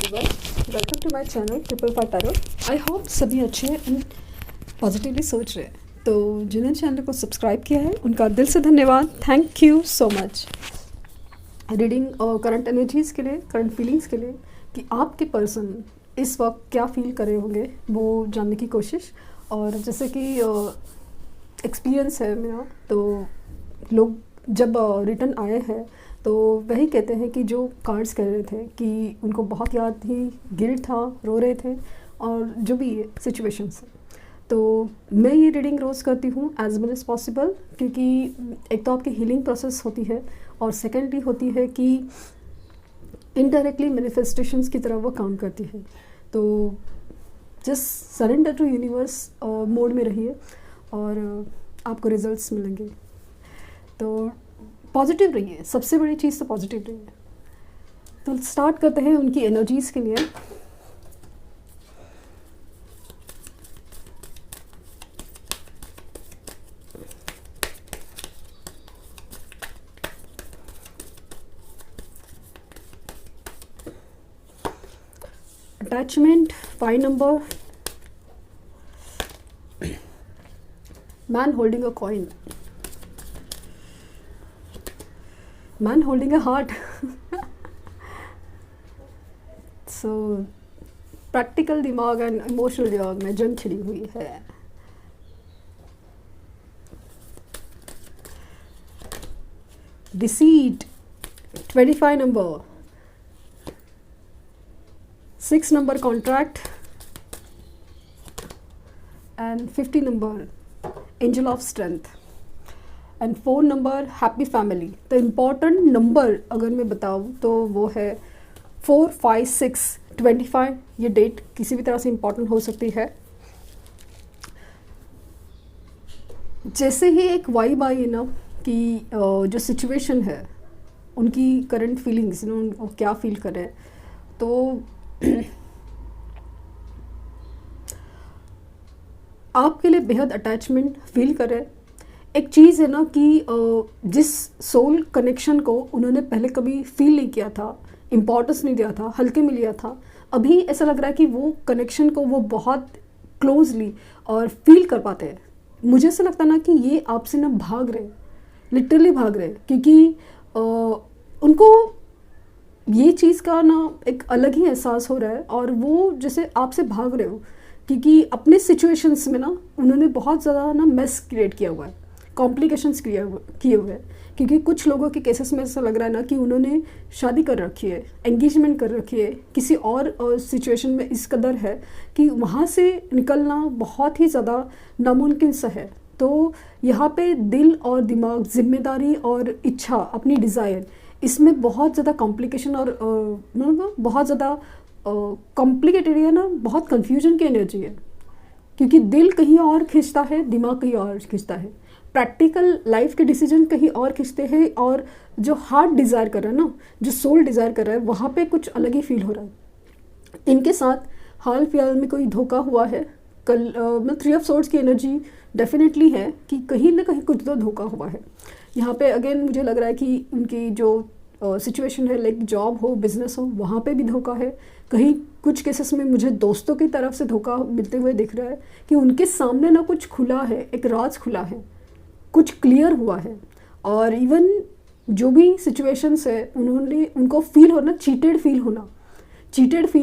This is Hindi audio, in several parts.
Everyone, welcome to my channel triple five tarot. I hope सभी अच्छे एंड पॉजिटिवली सोच रहे हैं। तो जिन्होंने चैनल को सब्सक्राइब किया है उनका दिल से धन्यवाद, thank you so much. Reading current energies के लिए, करंट फीलिंग्स के लिए कि आपके पर्सन इस वक्त क्या फील कर रहे होंगे वो जानने की कोशिश। और जैसे कि एक्सपीरियंस है मेरा, तो लोग जब रिटर्न आए हैं तो वही कहते हैं कि जो कार्ड्स कह रहे थे कि उनको बहुत याद थी, गिल्ट था, रो रहे थे और जो भी सिचुएशंस है। तो मैं ये रीडिंग रोज़ करती हूँ एज मच एज़ पॉसिबल, क्योंकि एक तो आपकी हीलिंग प्रोसेस होती है और सेकेंडली होती है कि इनडायरेक्टली मैनिफेस्टेशंस की तरह वो काम करती है। तो just surrender to universe mode में रहिए और आपको रिजल्ट्स मिलेंगे। तो पॉजिटिव रहिए, सबसे बड़ी चीज़ तो पॉजिटिव रहिए। तो स्टार्ट करते हैं उनकी एनर्जीज़ के लिए। Attachment 5 number, man holding a coin, man holding a heart. So practical दिमाग एंड इमोशनल दिमाग में जंग छिड़ी हुई है। Deceit 25 number, 6 number contract and 50 number angel of strength and 4 number happy family. तो इम्पॉर्टेंट नंबर अगर मैं बताऊँ तो वो है 4, 5, 6, 25। ये डेट किसी भी तरह से इम्पॉर्टेंट हो सकती है। जैसे ही एक वाइब आई ना कि जो सिचुएशन है उनकी करंट फीलिंग्स, वो क्या फील कर रहे हैं, तो आपके लिए बेहद अटैचमेंट फील कर रहे हैं। एक चीज़ है ना कि जिस सोल कनेक्शन को उन्होंने पहले कभी फील नहीं किया था, इम्पोर्टेंस नहीं दिया था, हल्के में लिया था, अभी ऐसा लग रहा है कि वो कनेक्शन को वो बहुत क्लोजली और फील कर पाते हैं। मुझे ऐसा लगता है ना कि ये आपसे ना भाग रहे, लिटरली भाग रहे, क्योंकि उनको ये चीज़ का ना एक अलग ही एहसास हो रहा है और वो जैसे आपसे भाग रहे हो, क्योंकि अपने सिचुएशंस में ना उन्होंने बहुत ज़्यादा ना मेस क्रिएट किया हुआ है, कॉम्प्लिकेशंस किए हुए हैं। क्योंकि कुछ लोगों के केसेस में ऐसा लग रहा है ना कि उन्होंने शादी कर रखी है, एंगेजमेंट कर रखी है, किसी और सिचुएशन में इस कदर है कि वहाँ से निकलना बहुत ही ज़्यादा नामुमकिन सा है। तो यहाँ पे दिल और दिमाग, जिम्मेदारी और इच्छा, अपनी डिज़ायर, इसमें बहुत ज़्यादा कॉम्प्लिकेशन और मतलब बहुत ज़्यादा कॉम्प्लिकेटेड है ना, बहुत कन्फ्यूजन की एनर्जी है। क्योंकि दिल कहीं और खींचता है, दिमाग कहीं और खींचता है, प्रैक्टिकल लाइफ के डिसीजन कहीं और खींचते हैं, और जो हार्ट डिज़ायर कर रहा है ना, जो सोल डिज़ायर कर रहा है, वहाँ पे कुछ अलग ही फील हो रहा है। इनके साथ हाल फिलहाल में कोई धोखा हुआ है। कल मतलब 3 ऑफ सोर्ड्स की एनर्जी डेफिनेटली है कि कहीं ना कहीं कुछ तो धोखा हुआ है। यहाँ पे अगेन मुझे लग रहा है कि उनकी जो सिचुएशन है, लाइक जॉब हो, बिजनेस हो, वहाँ पे भी धोखा है। कहीं कुछ केसेस में मुझे दोस्तों की तरफ से धोखा मिलते हुए दिख रहा है कि उनके सामने ना कुछ खुला है, एक राज खुला है, कुछ क्लियर हुआ है। और इवन जो भी सिचुएशंस है उनको फील होना, चीटेड फील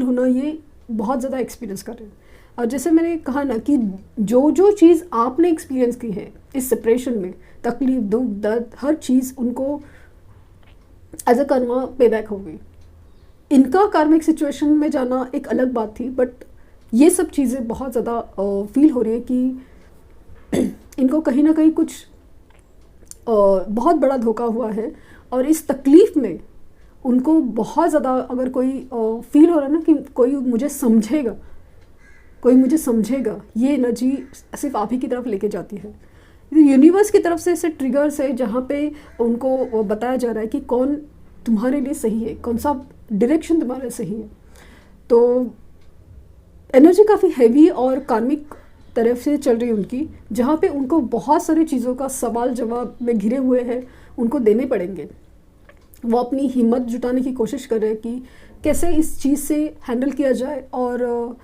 होना, ये बहुत ज़्यादा एक्सपीरियंस कर रहे हैं। और जैसे मैंने कहा ना कि जो चीज़ आपने एक्सपीरियंस की है इस सेपरेशन में, तकलीफ, दुख, दर्द, हर चीज़ उनको एज अ कर्मा पे बैक हो गई। इनका कार्मिक सिचुएशन में जाना एक अलग बात थी, बट ये सब चीज़ें बहुत ज़्यादा फील हो रही है कि इनको कहीं ना कहीं कुछ बहुत बड़ा धोखा हुआ है। और इस तकलीफ़ में उनको बहुत ज़्यादा, अगर कोई फील हो रहा है ना कि कोई मुझे समझेगा, ये एनर्जी सिर्फ आप ही की तरफ लेके जाती है। यूनिवर्स की तरफ से ऐसे ट्रिगर्स है जहाँ पे उनको बताया जा रहा है कि कौन तुम्हारे लिए सही है, कौन सा डायरेक्शन तुम्हारे लिए सही है। तो एनर्जी काफ़ी हैवी और कार्मिक तरफ से चल रही है उनकी, जहाँ पे उनको बहुत सारी चीज़ों का सवाल जवाब में घिरे हुए हैं, उनको देने पड़ेंगे। वो अपनी हिम्मत जुटाने की कोशिश कर रहे हैं कि कैसे इस चीज़ से हैंडल किया जाए और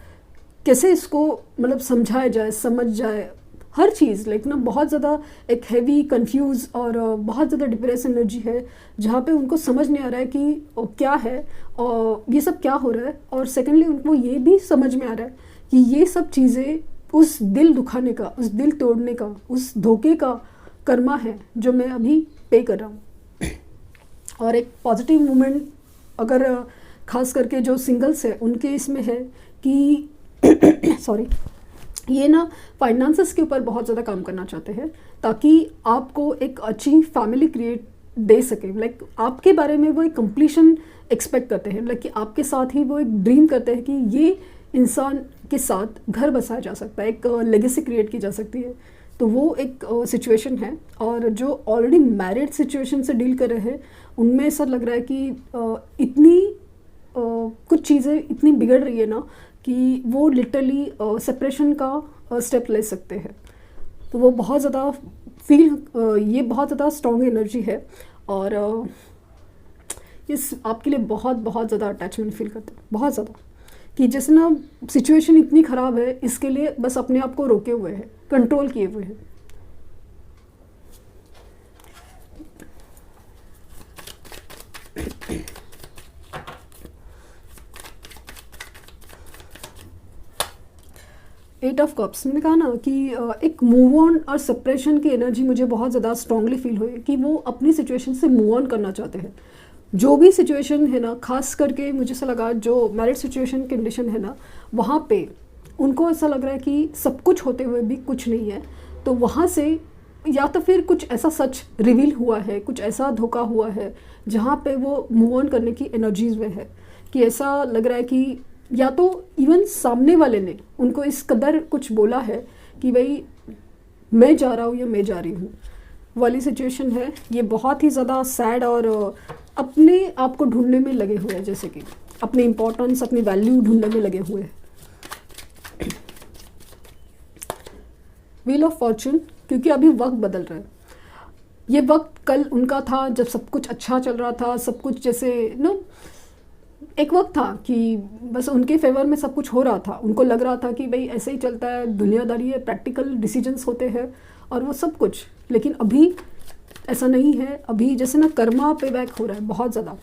कैसे इसको मतलब समझाया जाए, समझ जाए हर चीज़। लाइक ना बहुत ज़्यादा एक हैवी कंफ्यूज और बहुत ज़्यादा डिप्रेस एनर्जी है, जहाँ पे उनको समझ नहीं आ रहा है कि क्या है और ये सब क्या हो रहा है। और सेकेंडली उनको ये भी समझ में आ रहा है कि ये सब चीज़ें उस दिल दुखाने का, उस दिल तोड़ने का, उस धोखे का कर्मा है जो मैं अभी पे कर रहा हूँ। और एक पॉजिटिव मोमेंट अगर खास करके जो सिंगल्स है उनके इसमें है कि सॉरी, ये ना फाइनेंसेस के ऊपर बहुत ज़्यादा काम करना चाहते हैं ताकि आपको एक अच्छी फैमिली क्रिएट दे सके। लाइक आपके बारे में वो एक कंप्लीशन एक्सपेक्ट करते हैं, लाइक कि आपके साथ ही वो एक ड्रीम करते हैं कि ये इंसान के साथ घर बसाया जा सकता है, एक लेगेसी क्रिएट की जा सकती है। तो वो एक सिचुएशन है। और जो ऑलरेडी मैरिड सिचुएशन से डील कर रहे हैं उनमें ऐसा लग रहा है कि इतनी कुछ चीज़ें इतनी बिगड़ रही है ना कि वो लिटरली सेपरेशन का स्टेप ले सकते हैं। तो वो बहुत ज़्यादा ये बहुत ज़्यादा स्ट्रॉन्ग एनर्जी है और इस आपके लिए बहुत बहुत ज़्यादा अटैचमेंट फील करते हैं, बहुत ज़्यादा, कि जैसे ना सिचुएशन इतनी ख़राब है इसके लिए बस अपने आप को रोके हुए हैं, कंट्रोल किए हुए हैं। एट ऑफ कप्स, मैंने कहा ना कि एक मूव ऑन और सेपरेशन की एनर्जी मुझे बहुत ज़्यादा स्ट्रांगली फील हुई कि वो अपनी सिचुएशन से मूव ऑन करना चाहते हैं। जो भी सिचुएशन है ना, खास करके मुझे ऐसा लगा जो मैरिड सिचुएशन कंडीशन है ना, वहाँ पे उनको ऐसा लग रहा है कि सब कुछ होते हुए भी कुछ नहीं है। तो वहाँ से या तो फिर कुछ ऐसा सच रिवील हुआ है, कुछ ऐसा धोखा हुआ है जहाँ पे वो मूव ऑन करने की एनर्जीज में है, कि ऐसा लग रहा है कि या तो इवन सामने वाले ने उनको इस कदर कुछ बोला है कि भाई मैं जा रहा हूँ या मैं जा रही हूँ वाली सिचुएशन है। ये बहुत ही ज़्यादा सैड और अपने आप को ढूंढने में लगे हुए हैं, जैसे कि अपनी इम्पोर्टेंस, अपनी वैल्यू ढूंढने में लगे हुए हैं। व्हील ऑफ फॉर्चून, क्योंकि अभी वक्त बदल रहा है। ये वक्त कल उनका था जब सब कुछ अच्छा चल रहा था, सब कुछ जैसे एक वक्त था कि बस उनके फेवर में सब कुछ हो रहा था। उनको लग रहा था कि भाई ऐसे ही चलता है, दुनियादारी है, प्रैक्टिकल डिसीजंस होते हैं और वो सब कुछ। लेकिन अभी ऐसा नहीं है। अभी जैसे ना कर्मा पे बैक हो रहा है बहुत ज़्यादा।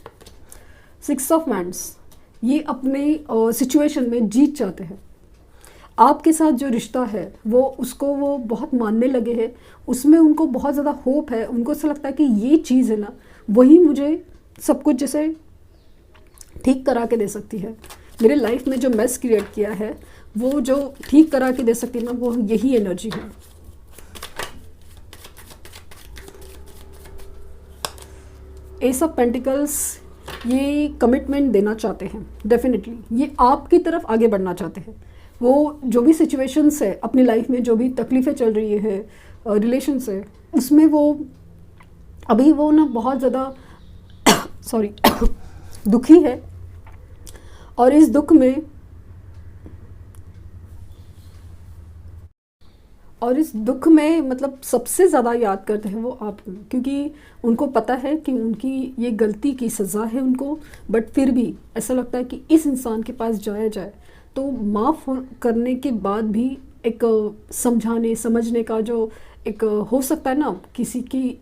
6 ऑफ वैंड्स, ये अपने सिचुएशन में जीत चाहते हैं। आपके साथ जो रिश्ता है वो उसको वो बहुत मानने लगे हैं, उसमें उनको बहुत ज़्यादा होप है। उनको ऐसा लगता है कि ये चीज़ है ना, वही मुझे सब कुछ जैसे ठीक करा के दे सकती है। मेरे लाइफ में जो मेस क्रिएट किया है वो जो ठीक करा के दे सकती है ना, वो यही एनर्जी है। एस ऑफ पेंटिकल्स, ये कमिटमेंट देना चाहते हैं डेफिनेटली। ये आपकी तरफ आगे बढ़ना चाहते हैं। वो जो भी सिचुएशंस है अपनी लाइफ में, जो भी तकलीफ़ें चल रही है रिलेशन से, उसमें वो अभी वो ना बहुत ज़्यादा सॉरी दुखी है। और इस दुख में मतलब सबसे ज़्यादा याद करते हैं वो आपको, क्योंकि उनको पता है कि उनकी ये गलती की सज़ा है उनको। बट फिर भी ऐसा लगता है कि इस इंसान के पास जाया जाए तो माफ़ करने के बाद भी एक समझाने समझने का जो एक हो सकता है ना, किसी की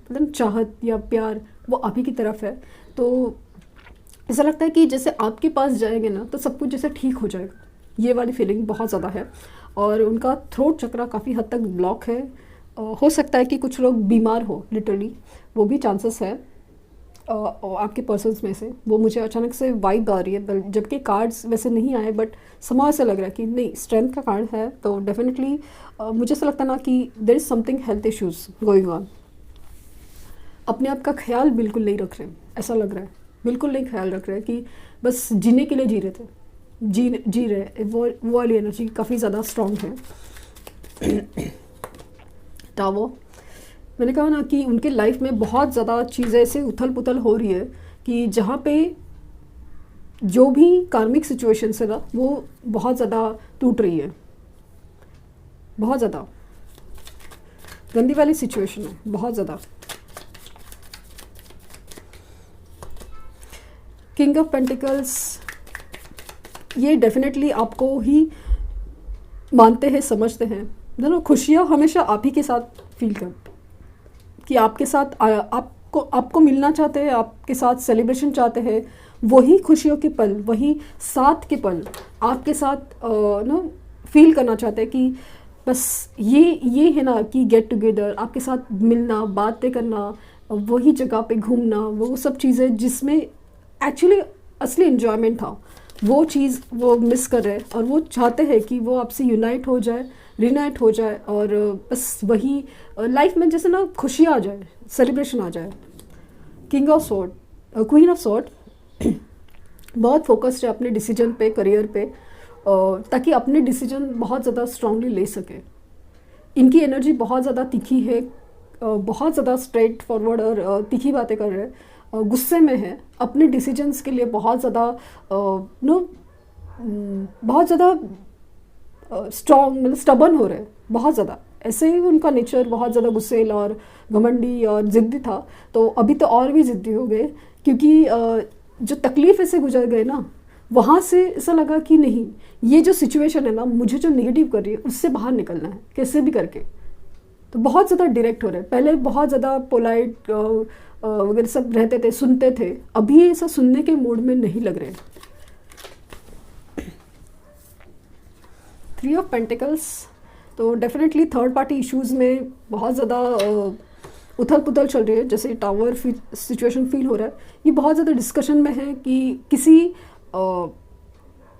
मतलब चाहत या प्यार वो आप ही की तरफ है। तो ऐसा लगता है कि जैसे आपके पास जाएंगे ना तो सब कुछ जैसे ठीक हो जाएगा। ये वाली फीलिंग बहुत ज़्यादा है। और उनका थ्रोट चक्रा काफ़ी हद तक ब्लॉक है। हो सकता है कि कुछ लोग बीमार हो, लिटरली वो भी चांसेस है आपके पर्सन्स में से। वो मुझे अचानक से वाइब आ रही है, जबकि कार्ड्स वैसे नहीं आए, बट समाज से लग रहा है कि नहीं, स्ट्रेंथ का कार्ड है। तो डेफिनेटली मुझे ऐसा लगता है ना कि there is something health issues going on. अपने आप का ख्याल बिल्कुल नहीं रख रहे, ऐसा लग रहा है बिल्कुल नहीं ख्याल रख रहे कि बस जीने के लिए जी रहे थे, जी रहे। वो वाली एनर्जी काफ़ी ज़्यादा स्ट्रॉन्ग है। टावर, मैंने कहा ना कि उनके लाइफ में बहुत ज़्यादा चीज़ें ऐसे उथल पुथल हो रही है कि जहाँ पे जो भी कार्मिक सिचुएशन है ना वो बहुत ज़्यादा टूट रही है, बहुत ज़्यादा गंदी वाली सिचुएशन है, बहुत ज़्यादा। किंग ऑफ पेंटिकल्स, ये डेफिनेटली आपको ही मानते हैं, समझते हैं। दोनों खुशियाँ हमेशा आप ही के साथ फील कर, कि आपके साथ आपको मिलना चाहते हैं, आपके साथ सेलिब्रेशन चाहते हैं। वही खुशियों के पल, वही साथ के पल आपके साथ फील करना चाहते हैं कि बस ये है ना कि गेट टुगेदर, आपके साथ मिलना, बातें करना, वही जगह पे घूमना, वो सब चीज़ें जिसमें एक्चुअली असली एन्जॉयमेंट था, वो चीज़ वो मिस कर रहे हैं और वो चाहते हैं कि वो आपसे यूनाइट हो जाए, रिनाइट हो जाए और बस वही लाइफ में जैसे ना खुशी आ जाए, सेलिब्रेशन आ जाए। King of sword, queen of sword बहुत फोकस्ड है अपने डिसीजन पे, करियर पे, ताकि अपने डिसीजन बहुत ज़्यादा स्ट्रांगली ले सके। इनकी एनर्जी बहुत ज़्यादा तीखी है, बहुत ज़्यादा स्ट्रेट फॉरवर्ड और तीखी बातें कर रहे हैं, गुस्से में है, अपने डिसीजंस के लिए बहुत ज़्यादा बहुत ज़्यादा स्ट्रॉन्ग, मतलब स्टबन हो रहे हैं बहुत ज़्यादा। ऐसे ही उनका नेचर बहुत ज़्यादा गुस्सेल और घमंडी और ज़िद्दी था, तो अभी तो और भी ज़िद्दी हो गए, क्योंकि जो तकलीफ़ से गुजर गए ना, वहाँ से ऐसा लगा कि नहीं, ये जो सिचुएशन है ना, मुझे जो नेगेटिव कर रही है उससे बाहर निकलना है कैसे भी करके। तो बहुत ज़्यादा डायरेक्ट हो रहे हैं। पहले बहुत ज़्यादा पोलाइट वगैरह सब रहते थे, सुनते थे, अभी ऐसा सुनने के मूड में नहीं लग रहे। थ्री ऑफ पेंटिकल्स, तो डेफिनेटली थर्ड पार्टी इश्यूज़ में बहुत ज़्यादा उथल पुथल चल रही है, जैसे टावर सिचुएशन फील हो रहा है। ये बहुत ज़्यादा डिस्कशन में है कि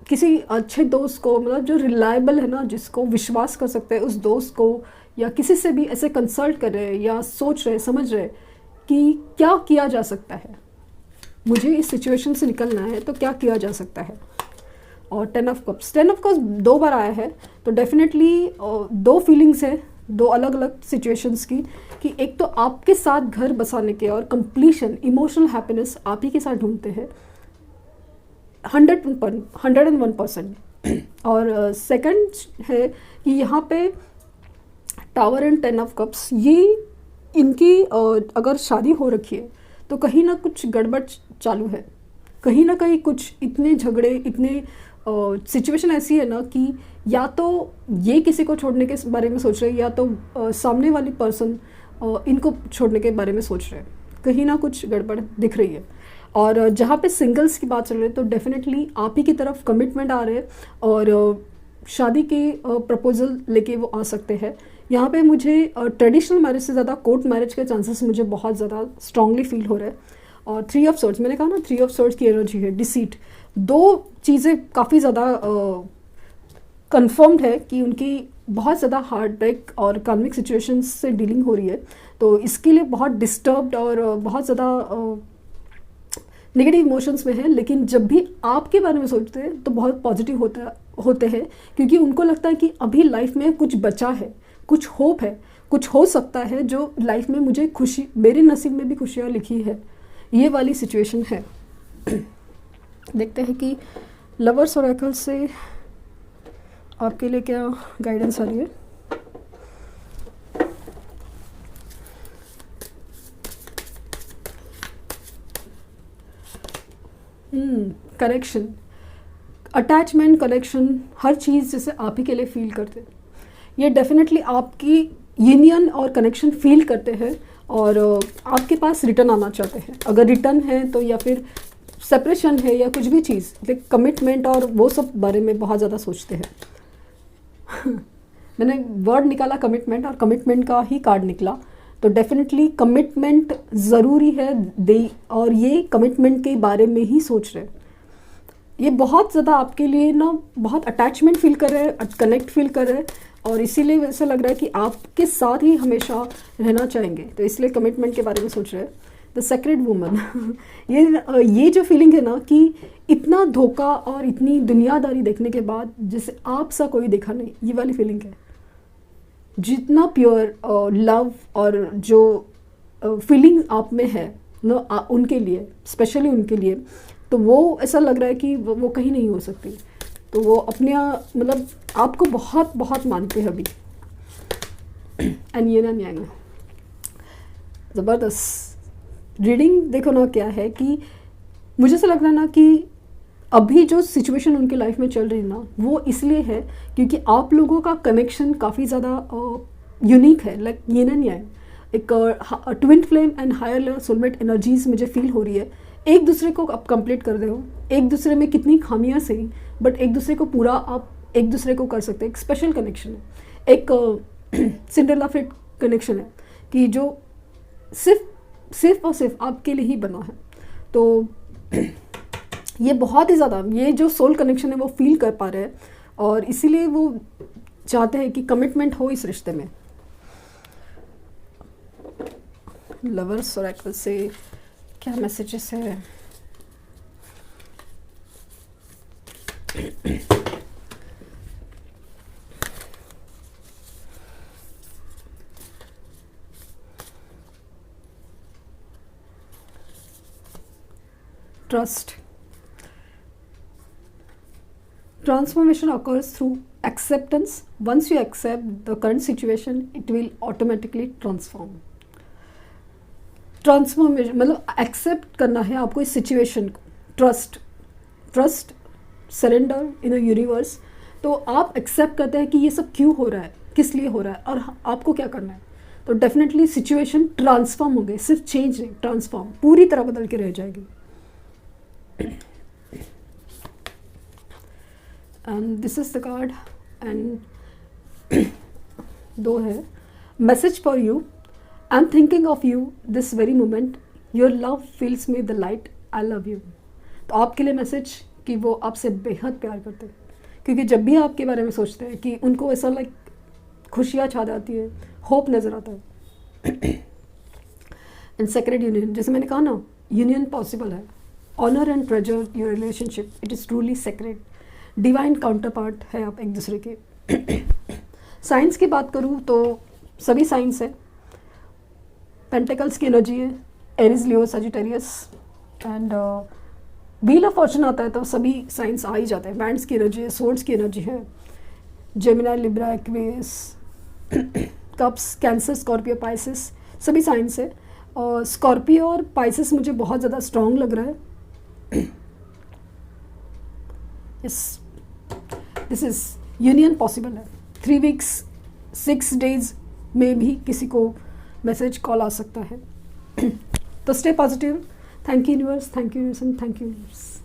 किसी अच्छे दोस्त को, मतलब जो रिलायबल है ना, जिसको विश्वास कर सकते हैं, उस दोस्त को या किसी से भी ऐसे कंसल्ट कर रहे हैं या सोच रहे, समझ रहे कि क्या किया जा सकता है, मुझे इस सिचुएशन से निकलना है तो क्या किया जा सकता है। और 10 ऑफ कप्स 2 बार आया है, तो डेफिनेटली 2 फीलिंग्स है, 2 अलग अलग सिचुएशंस की, कि एक तो आपके साथ घर बसाने के और कंप्लीशन, इमोशनल हैप्पीनेस आप ही के साथ ढूंढते हैं 101%। और सेकंड है कि यहाँ पे टावर एंड 10 ऑफ कप्स, ये इनकी अगर शादी हो रखी है तो कहीं ना कुछ गड़बड़ चालू है, कहीं ना कहीं कुछ इतने झगड़े, इतने सिचुएशन ऐसी है ना कि या तो ये किसी को छोड़ने के बारे में सोच रहे हैं, या तो सामने वाली पर्सन इनको छोड़ने के बारे में सोच रहे हैं, कहीं ना कुछ गड़बड़ दिख रही है। और जहाँ पे सिंगल्स की बात चल रही है तो डेफिनेटली आप ही की तरफ कमिटमेंट आ रहे हैं और शादी के प्रपोजल लेके वो आ सकते हैं। यहाँ पे मुझे ट्रेडिशनल मैरिज से ज़्यादा कोर्ट मैरिज के चांसेस मुझे बहुत ज़्यादा स्ट्रांगली फील हो रहे हैं। और 3 ऑफ सॉर्ड्स, मैंने कहा ना 3 ऑफ सॉर्ड्स की एनर्जी है, डिसीट, 2 चीज़ें काफ़ी ज़्यादा कंफर्म्ड है कि उनकी बहुत ज़्यादा हार्ट ब्रेक और कार्मिक सिचुएशन से डीलिंग हो रही है, तो इसके लिए बहुत डिस्टर्ब्ड और बहुत ज़्यादा नेगेटिव इमोशंस में है। लेकिन जब भी आपके बारे में सोचते हैं तो बहुत पॉजिटिव होते हैं, क्योंकि उनको लगता है कि अभी लाइफ में कुछ बचा है, कुछ होप है, कुछ हो सकता है जो लाइफ में मुझे खुशी, मेरे नसीब में भी खुशियाँ लिखी है, ये वाली सिचुएशन है। देखते हैं कि लवर्स ऑरेकल से आपके लिए क्या गाइडेंस आ रही है। कनेक्शन, अटैचमेंट, कनेक्शन, हर चीज़ जैसे आप ही के लिए फील करते हैं, ये डेफिनेटली आपकी यूनियन और कनेक्शन फील करते हैं और आपके पास रिटर्न आना चाहते हैं। अगर रिटर्न है तो, या फिर सेपरेशन है, या कुछ भी चीज़, लाइक कमिटमेंट और वो सब बारे में बहुत ज़्यादा सोचते हैं। मैंने वर्ड निकाला कमिटमेंट और कमिटमेंट का ही कार्ड निकला, तो डेफिनेटली कमिटमेंट ज़रूरी है दे, और ये कमिटमेंट के बारे में ही सोच रहे हैं। ये बहुत ज़्यादा आपके लिए ना बहुत अटैचमेंट फील कर रहे हैं, कनेक्ट फील कर रहे हैं, और इसीलिए ऐसा लग रहा है कि आपके साथ ही हमेशा रहना चाहेंगे, तो इसलिए कमिटमेंट के बारे में सोच रहे हैं। द सेक्रेड वुमन, ये जो फीलिंग है ना कि इतना धोखा और इतनी दुनियादारी देखने के बाद जैसे आप सा कोई देखा नहीं, ये वाली फीलिंग है। जितना प्योर लव और जो फीलिंग आप में है ना उनके लिए, स्पेशली उनके लिए, तो वो ऐसा लग रहा है कि वो कहीं नहीं हो सकती। तो वो अपने मतलब आपको बहुत बहुत मानते हैं अभी। एंड ये ना न्याय ज़बरदस्त रीडिंग देखो ना क्या है कि मुझे ऐसा लग रहा है ना कि अभी जो सिचुएशन उनकी लाइफ में चल रही है ना, वो इसलिए है क्योंकि आप लोगों का कनेक्शन काफ़ी ज़्यादा यूनिक है, लाइक यिन एंड यांग, एक twin flame and higher level soulmate energies मुझे फील हो रही है। एक दूसरे को आप कंप्लीट कर रहे हो, एक दूसरे में कितनी खामियां सही, बट एक दूसरे को पूरा आप एक दूसरे को कर सकते हैं। एक स्पेशल कनेक्शन है, एक सिंड्रेला फिट कनेक्शन है कि जो सिर्फ और सिर्फ आपके लिए ही बना है। तो ये बहुत ही ज़्यादा, ये जो सोल कनेक्शन है वो फील कर पा रहे हैं और इसीलिए वो चाहते हैं कि कमिटमेंट हो इस रिश्ते में। लवर्स ऑरेकल से क्या मैसेजेस है? Trust, transformation occurs through acceptance. Once you accept the current situation, it will automatically transform. Transformation मतलब एक्सेप्ट करना है आपको इस सिचुएशन को। Trust surrender in a universe. तो आप एक्सेप्ट करते हैं कि ये सब क्यों हो रहा है, किस लिए हो रहा है और आपको क्या करना है। तो डेफिनेटली सिचुएशन ट्रांसफॉर्म होंगे, सिर्फ चेंज नहीं, ट्रांसफॉर्म पूरी तरह बदल के रह जाएगी। And this is the card and दो है। Message for you, I am thinking of you this very moment, your love feels me the light, I love you. तो आपके लिए मैसेज कि वो आपसे बेहद प्यार करते हैं, क्योंकि जब भी आपके बारे में सोचते हैं कि उनको ऐसा लाइक खुशियाँ छा जाती है, होप नज़र आता है। एंड सेक्रेड यूनियन, जैसे मैंने कहा ना, यूनियन पॉसिबल है। Honour and treasure your relationship, it is truly sacred. Divine counterpart है आप एक दूसरे के। साइंस की बात करूँ तो सभी साइंस है। पेंटिकल्स की एनर्जी है, Aries, Leo, Sagittarius and wheel of fortune आता है तो सभी साइंस आ ही जाते हैं। बैंड्स की एनर्जी है, सोर्ड्स की एनर्जी है, Gemini, Libra, Aquarius, cups, cancer, Scorpio, Pisces, सभी साइंस है। और स्कॉर्पियो और पाइसिस मुझे बहुत ज़्यादा स्ट्रॉन्ग लग रहा है। Yes, this is union possible है। 3 वीक्स 6 डेज में भी किसी को मैसेज कॉल आ सकता है। तो stay positive. Thank you universe, thank you universe, thank you universe.